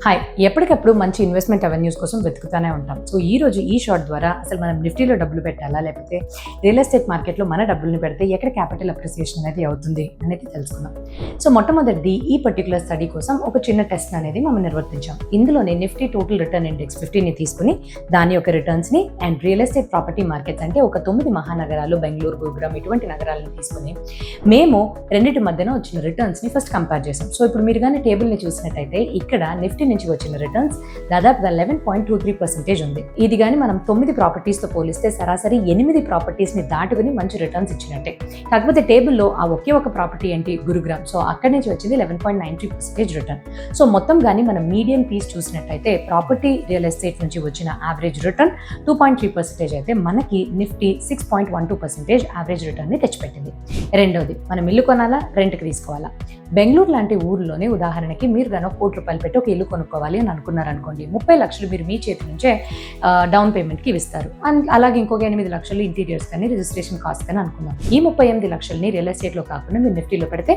Hi, ఎప్పటికప్పుడు మంచి investment avenues కోసం వెతుకుతూనే ఉంటాం. సో ఈ రోజు ఈ షార్ట్ ద్వారా అసలు మనం నిఫ్టీలో డబ్బులు పెట్టాలా, లేకపోతే రియల్ ఎస్టేట్ మార్కెట్లో మన డబ్బుల్ని పెడితే ఎక్కడ క్యాపిటల్ అప్రిసియేషన్ అనేది అవుతుంది అనేది తెలుసుకుందాం. సో మొట్టమొదటిది ఈ పర్టికులర్ స్టడీ కోసం ఒక చిన్న టెస్ట్ అనేది మనం నిర్వర్తించాం. ఇందులోనే నిఫ్టీ టోటల్ రిటర్న్ ఇండెక్స్ 50ని తీసుకుని దాని యొక్క రిటర్న్స్ని and real estate property markets అంటే ఒక 9 మహానగరాలు, బెంగళూరు, గురుగ్రామ్ ఇటువంటి నగరాలను తీసుకుని మేము రెండింటి మధ్యన వచ్చిన రిటర్న్స్ని ఫస్ట్ కంపేర్ చేసాం. సో ఇప్పుడు మీరు కానీ టేబుల్ని చూసినట్టయితే ఇక్కడ నిఫ్టీ నుంచి వచ్చిన రిటర్న్స్ దాదాపుగా 11.23% ఉంది. ఇది కానీ మనం 9 ప్రాపర్టీస్తో పోలిస్తే సరాసరి 8 ప్రాపర్టీస్ని దాటుకుని మంచి రిటర్న్స్ ఇచ్చినట్టే. కాకపోతే టేబుల్లో ఆ ఒకే ఒక ప్రాపర్టీ ఏంటి, గురుగ్రామ్. సో అక్కడి నుంచి వచ్చింది 11.93% రిటర్న్. సో మొత్తం కానీ మనం మీడియం పీస్ చూసినట్టయితే ప్రాపర్టీ రియల్ ఎస్టేట్ నుంచి వచ్చిన యావరేజ్ రిటర్న్ 2.3% అయితే మనకి నిఫ్టీ 6.12% యావరేజ్ రిటర్న్ని తెచ్చిపెట్టింది. రెండోది, మనం ఇల్లు కొనాలా, రెంట్కి తీసుకోవాలా. బెంగళూరు లాంటి ఊర్లోనే ఉదాహరణకి మీరు కానీ ₹1 కోటి పెట్టి ఒక ఇల్లు కొనుక్కోవాలి అని అనుకున్నారనుకోండి, 30 లక్షలు మీరు మీ చేతి నుంచే డౌన్ పేమెంట్కి ఇస్తారు. అలాగే ఇంకొక 8 లక్షలు ఇంటీరియర్స్ కానీ రిజిస్ట్రేషన్ కాస్ట్ కానీ అనుకున్నాం. ఈ 38 లక్షలని రియల్ ఎస్టేట్లో కాకుండా మీరు నిఫ్టీలో పెడితే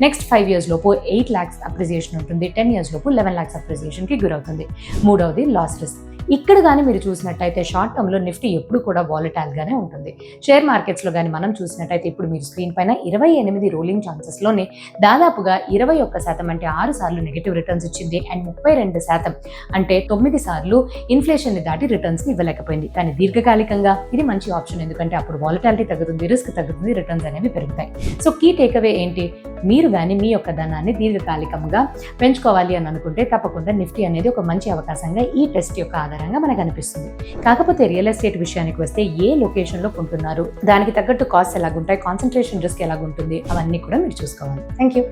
నెక్స్ట్ 5 years లోపు 8 lakhs అప్రిసియేషన్ ఉంటుంది. 10 years లోపు 11 lakhs అప్రిసియేషన్కి గురవుతుంది. మూడవది లాస్ రిస్క్. ఇక్కడ కానీ మీరు చూసినట్టయితే షార్ట్ టర్మ్లో నిఫ్టీ ఎప్పుడు కూడా వాలటైల్గానే ఉంటుంది. షేర్ మార్కెట్స్లో కానీ మనం చూసినట్టయితే ఇప్పుడు మీరు స్క్రీన్ పైన 28 రోలింగ్ ఛాన్సెస్లోనే దాదాపుగా 21% అంటే 6 సార్లు నెగిటివ్ రిటర్న్స్ ఇచ్చింది అండ్ 32% అంటే 9 సార్లు ఇన్ఫ్లేషన్ని దాటి రిటర్న్స్ని ఇవ్వలేకపోయింది. కానీ దీర్ఘకాలికంగా ఇది మంచి ఆప్షన్, ఎందుకంటే అప్పుడు వాలటాలిటీ తగ్గుతుంది, రిస్క్ తగ్గుతుంది, రిటర్న్స్ అనేవి పెరుగుతాయి. సో కీ టేక్అవే ఏంటి, మీరు కానీ మీ యొక్క ధనాన్ని దీర్ఘకాలికంగా పెంచుకోవాలి అని అనుకుంటే తప్పకుండా నిఫ్టీ అనేది ఒక మంచి అవకాశంగా ఈ టెస్ట్ యొక్క ఆధారంగా మనకు అనిపిస్తుంది. కాకపోతే రియల్ ఎస్టేట్ విషయానికి వస్తే ఏ లొకేషన్లో కొంటున్నారు, దానికి తగ్గట్టు కాస్ట్ ఎలాగుంటాయి, కాన్సన్ట్రేషన్ రిస్క్ ఎలాగుంటుంది, అవన్నీ కూడా మీరు చూసుకోవాలి. Thank you.